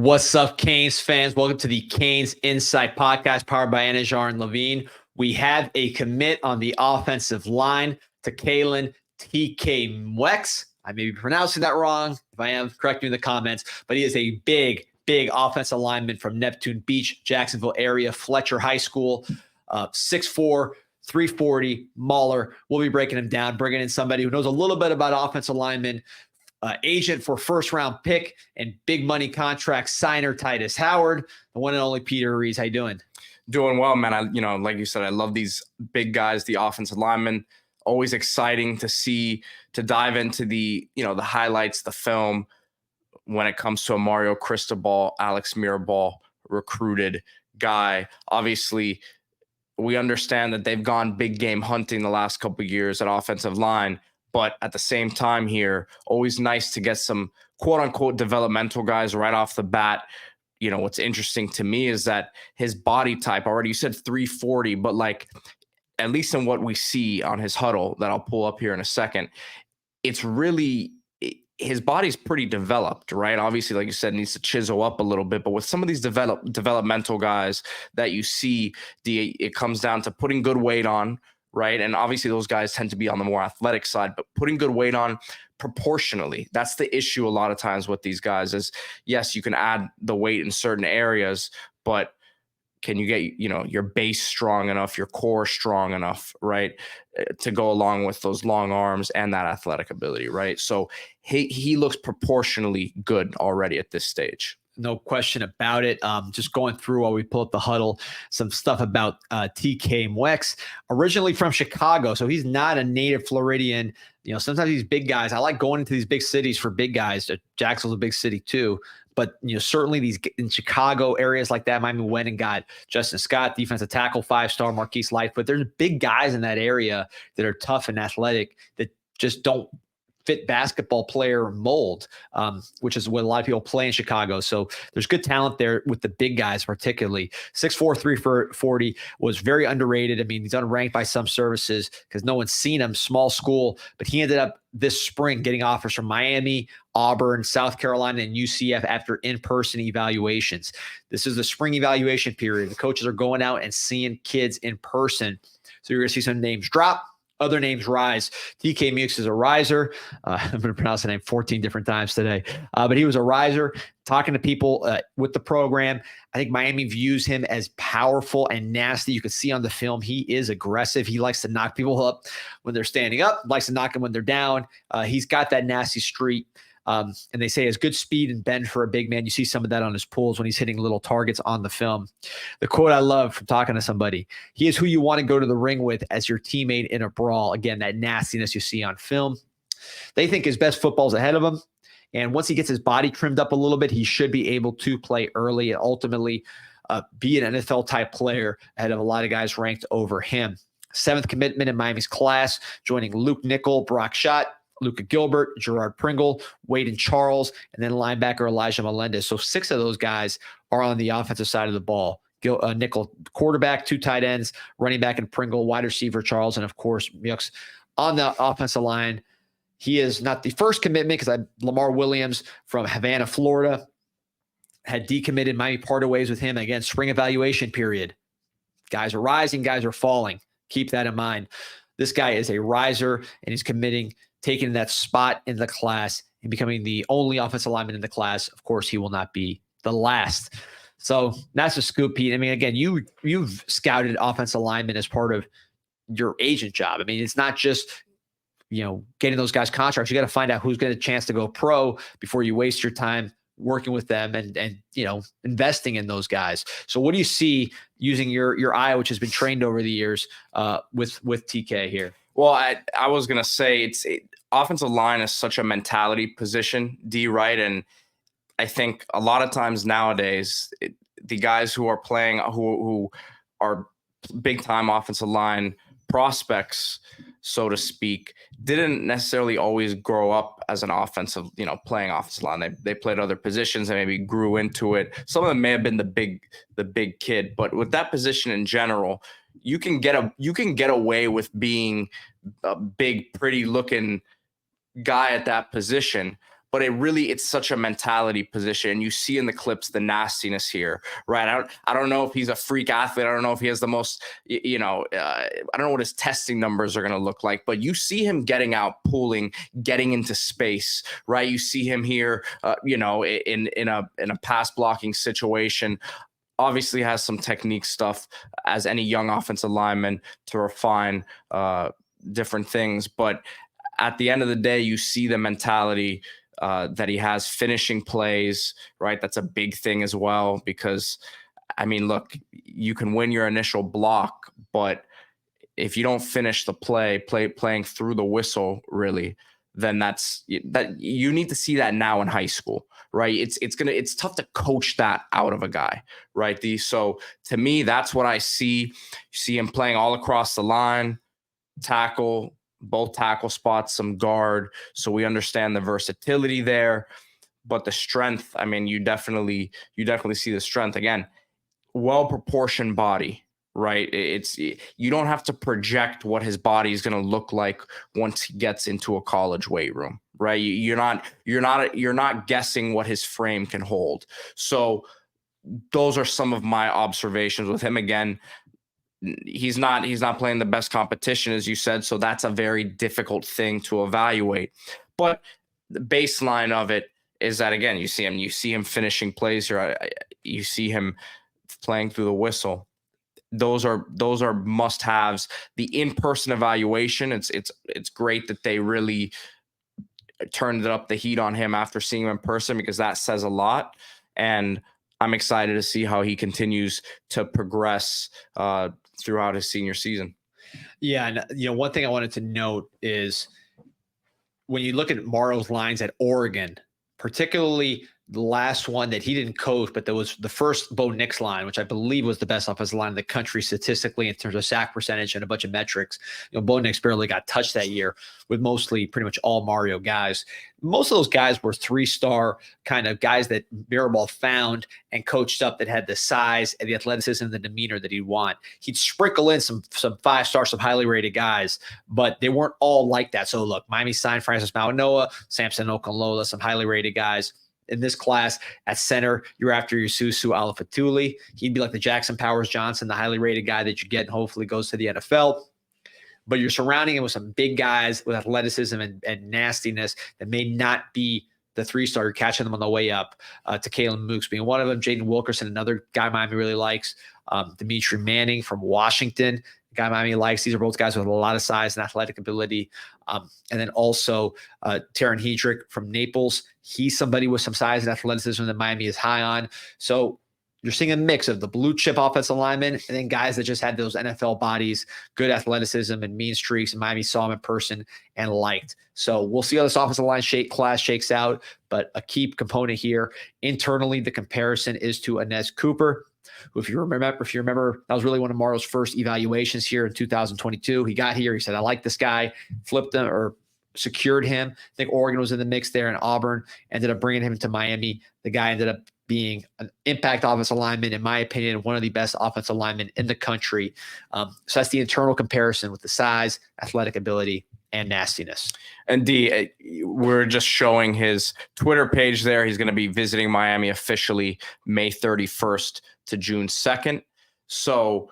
What's up, Canes fans? Welcome to the CanesInSight podcast powered by Anajar and Levine. We have a commit on the offensive line, Takaylen Muex. I may be pronouncing that wrong. If I am, correct me in the comments. But he is a big offensive lineman from Neptune Beach, Jacksonville area, Fletcher High School, 6'4", 340, Mauler. We'll be breaking him down, bringing in somebody who knows a little bit about offensive linemen. Agent for first-round pick and big money contract signer Titus Howard, the one and only Peter Ariz. How you doing? Doing well, man. Like you said, I love these big guys, the offensive linemen. Always exciting to dive into the highlights, the film when it comes to a Mario Cristobal, Alex Mirabal recruited guy. Obviously, we understand that they've gone big game hunting the last couple of years at offensive line. But at the same time here, always nice to get some quote-unquote developmental guys right off the bat. What's interesting to me is that his body type already, you said 340, but like at least in what we see on his huddle that I'll pull up here in a second, it's really his body's pretty developed, right? Obviously, like you said, needs to chisel up a little bit. But with some of these developmental guys that you see, it comes down to putting good weight on, right? And obviously those guys tend to be on the more athletic side, but putting good weight on proportionally. That's the issue a lot of times with these guys is, yes, you can add the weight in certain areas, but can you get, your base strong enough, your core strong enough, right, to go along with those long arms and that athletic ability, right? So he looks proportionally good already at this stage. No question about it. Just going through while we pull up the huddle, some stuff about TK Muex, originally from Chicago. So he's not a native Floridian. Sometimes these big guys, I like going into these big cities for big guys. Jacksonville's a big city too. But, certainly these in Chicago areas like that, Miami went and got Justin Scott, defensive tackle, 5-star Marquise Lightfoot. There's big guys in that area that are tough and athletic that just don't fit basketball player mold, which is what a lot of people play in Chicago. So there's good talent there with the big guys, particularly 6'4", 340 was very underrated. I mean, he's unranked by some services because no one's seen him, small school, but he ended up this spring getting offers from Miami, Auburn, South Carolina, and UCF after in-person evaluations. This is the spring evaluation period. The coaches are going out and seeing kids in person. So you're going to see some names drop, other names rise. TK Muex is a riser. I'm going to pronounce the name 14 different times today. But he was a riser, talking to people with the program. I think Miami views him as powerful and nasty. You can see on the film he is aggressive. He likes to knock people up when they're standing up, likes to knock them when they're down. He's got that nasty streak. And they say he has good speed and bend for a big man. You see some of that on his pulls when he's hitting little targets on the film. The quote I love from talking to somebody, he is who you want to go to the ring with as your teammate in a brawl. Again, that nastiness you see on film. They think his best football's ahead of him. And once he gets his body trimmed up a little bit, he should be able to play early and ultimately be an NFL-type player ahead of a lot of guys ranked over him. 7th commitment in Miami's class, joining Luke Nickel, Brock Schott, Luka Gilbert, Gerard Pringle, Wade and Charles, and then linebacker Elijah Melendez. So 6 of those guys are on the offensive side of the ball. Nickel, quarterback, 2 tight ends, running back and Pringle, wide receiver Charles, and of course Muex on the offensive line. He is not the first commitment because Lamar Williams from Havana, Florida, had decommitted. Miami parted ways with him. Again, spring evaluation period. Guys are rising, guys are falling. Keep that in mind. This guy is a riser, and he's committing, taking that spot in the class and becoming the only offensive lineman in the class. Of course, he will not be the last. So that's a scoop, Pete. I mean, again, you've scouted offensive linemen as part of your agent job. I mean, it's not just, getting those guys contracts. You got to find out who's getting a chance to go pro before you waste your time working with them and investing in those guys. So what do you see using your eye, which has been trained over the years with TK here? Well, I was going to say offensive line is such a mentality position, D, right? And I think a lot of times nowadays, the guys who are playing, who are big time offensive line prospects, so to speak, didn't necessarily always grow up as an offensive, playing offensive line. They played other positions and maybe grew into it. Some of them may have been the big kid, but with that position in general, you can get away with being a big, pretty looking guy at that position. but it's such a mentality position. You see in the clips the nastiness here, right? I don't know if he's a freak athlete. I don't know if he has the most, I don't know what his testing numbers are going to look like, but you see him getting out, pulling, getting into space, right? You see him here, in a pass blocking situation. Obviously has some technique stuff as any young offensive lineman to refine different things, but at the end of the day, you see the mentality that he has, finishing plays, right? That's a big thing as well, because I mean, look, you can win your initial block, but if you don't finish the playing through the whistle, really, then that you need to see that now in high school, right? It's tough to coach that out of a guy, right? So to me, that's what I see. You see him playing all across the line, tackle, both tackle spots, some guard. So we understand the versatility there, but the strength, I mean, you definitely see the strength. Again, well-proportioned body, right? You don't have to project what his body is going to look like once he gets into a college weight room, right? You're not guessing what his frame can hold. So those are some of my observations with him. Again, he's not playing the best competition, as you said, so that's a very difficult thing to evaluate. But the baseline of it is that, again, you see him finishing plays here. You see him playing through the whistle. Those are must-haves. The in-person evaluation, it's great that they really turned up the heat on him after seeing him in person, because that says a lot. And I'm excited to see how he continues to progress throughout his senior season. Yeah, and one thing I wanted to note is when you look at Mario's lines at Oregon, particularly the last one that he didn't coach, but there was the first Bo Nix line, which I believe was the best offensive line in the country statistically in terms of sack percentage and a bunch of metrics. Bo Nix barely got touched that year with mostly pretty much all Mario guys. Most of those guys were 3-star kind of guys that Mirabal found and coached up that had the size and the athleticism and the demeanor that he'd want. He'd sprinkle in some 5-star, some highly rated guys, but they weren't all like that. So look, Miami signed Francis Mauanoa, Samson Okunlola, some highly rated guys. In this class at center, you're after your Susu Alafatuli. He'd be like the Jackson Powers Johnson, the highly rated guy that you get and hopefully goes to the NFL. But you're surrounding him with some big guys with athleticism and nastiness that may not be the 3-star. You're catching them on the way up. Takaylen Muex being one of them. Jaden Wilkerson, another guy Miami really likes. Dimitri Manning from Washington, guy Miami likes. These are both guys with a lot of size and athletic ability. And then also Taron Hedrick from Naples. He's somebody with some size and athleticism that Miami is high on. So you're seeing a mix of the blue chip offensive linemen and then guys that just had those NFL bodies, good athleticism and mean streaks. And Miami saw him in person and liked. So we'll see how this offensive line class shakes out. But a key component here internally, the comparison is to Inez Cooper, who, if you remember, that was really one of Mario's first evaluations here in 2022. He got here. He said, I like this guy, flipped him or secured him. I think Oregon was in the mix there, and Auburn ended up bringing him to Miami. The guy ended up being an impact offensive lineman, in my opinion, one of the best offensive linemen in the country. So that's the internal comparison with the size, athletic ability, and nastiness. And D, we're just showing his Twitter page there. He's going to be visiting Miami officially May 31st to June 2nd. So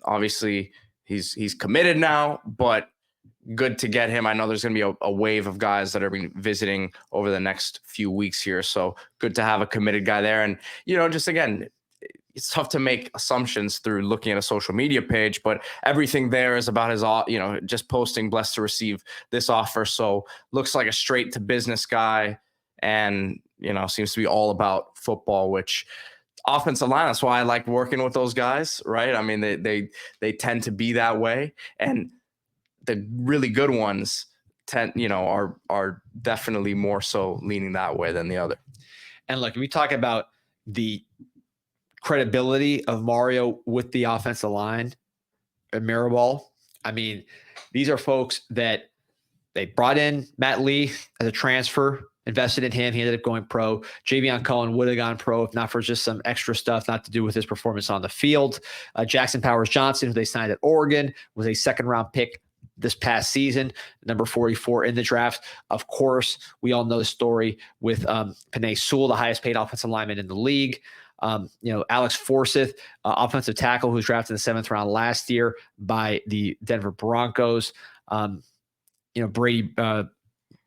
obviously he's committed now, but good to get him. I know there's going to be a wave of guys that are visiting over the next few weeks here. So good to have a committed guy there. And, just again, it's tough to make assumptions through looking at a social media page, but everything there is about his, just posting blessed to receive this offer. So looks like a straight to business guy and, seems to be all about football, which offensive line, that's why I like working with those guys, right? I mean, they tend to be that way. And the really good ones are definitely more so leaning that way than the other. And look, if we talk about the credibility of Mario with the offensive line at Mirabal, I mean, these are folks that they brought in Matt Lee as a transfer, invested in him. He ended up going pro. Javion Cohen would have gone pro if not for just some extra stuff not to do with his performance on the field. Jackson Powers Johnson, who they signed at Oregon, was a second-round pick this past season, number 44 in the draft. Of course, we all know the story with Penei Sewell, the highest paid offensive lineman in the league. Alex Forsyth, offensive tackle, who was drafted in the 7th round last year by the Denver Broncos.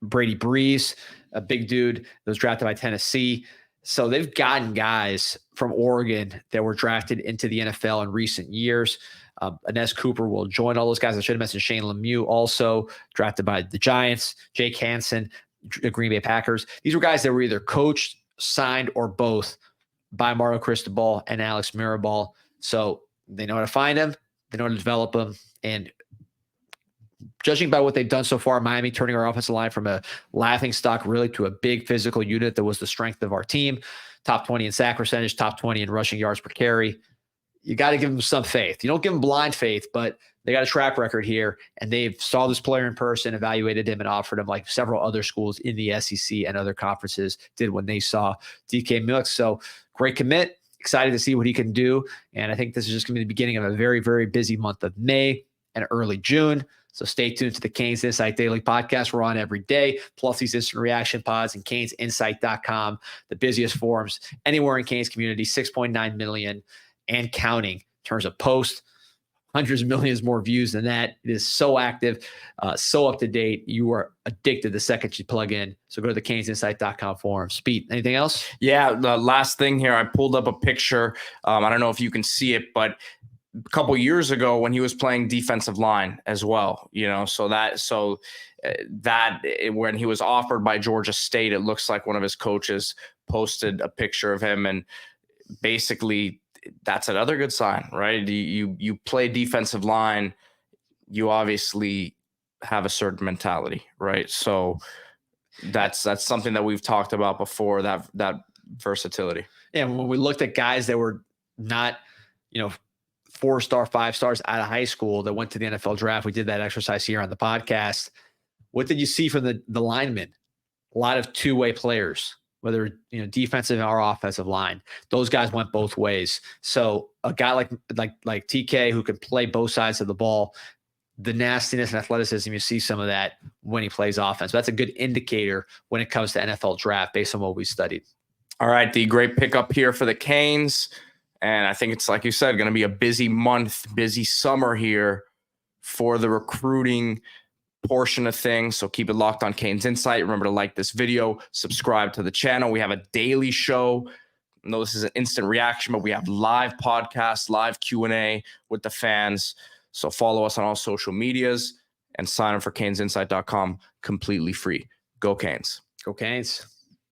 Brady Breeze, a big dude that was drafted by Tennessee. So they've gotten guys from Oregon that were drafted into the NFL in recent years. Ines Cooper will join all those guys. I should have mentioned Shane Lemieux, also drafted by the Giants. Jake Hansen, the Green Bay Packers. These were guys that were either coached, signed, or both by Mario Cristobal and Alex Mirabal. So they know how to find them. They know how to develop them. And judging by what they've done so far, Miami turning our offensive line from a laughing stock really to a big physical unit that was the strength of our team. Top 20 in sack percentage, top 20 in rushing yards per carry. You got to give them some faith. You don't give them blind faith, but they got a track record here, and they've saw this player in person, evaluated him, and offered him like several other schools in the SEC and other conferences did when they saw DK Muex. So great commit. Excited to see what he can do. And I think this is just going to be the beginning of a very, very busy month of May and early June. So stay tuned to the Canes Insight Daily Podcast. We're on every day, plus these instant reaction pods and CanesInsight.com, the busiest forums anywhere in Canes community, 6.9 million and counting in terms of posts. Hundreds of millions more views than that. It is so active, so up to date. You are addicted the second you plug in. So go to the CanesInsight.com forum. Speed, anything else? Yeah, the last thing here, I pulled up a picture. I don't know if you can see it, but a couple years ago when he was playing defensive line as well, when he was offered by Georgia State, it looks like one of his coaches posted a picture of him, and basically that's another good sign, right? You play defensive line, you obviously have a certain mentality, right? So that's something that we've talked about before, that versatility. Yeah, when we looked at guys that were not, 4-star, 5 stars out of high school that went to the NFL draft, we did that exercise here on the podcast. What did you see from the linemen? A lot of two-way players, whether defensive or offensive line. Those guys went both ways. So a guy like TK, who can play both sides of the ball, the nastiness and athleticism, you see some of that when he plays offense. That's a good indicator when it comes to NFL draft based on what we studied. All right, the great pickup here for the Canes. And I think it's, like you said, going to be a busy month, busy summer here for the recruiting portion of things. So keep it locked on Canes Insight. Remember to like this video, subscribe to the channel. We have a daily show. I know this is an instant reaction, but we have live podcasts, live Q&A with the fans. So follow us on all social medias and sign up for CanesInsight.com completely free. Go Canes. Go Canes.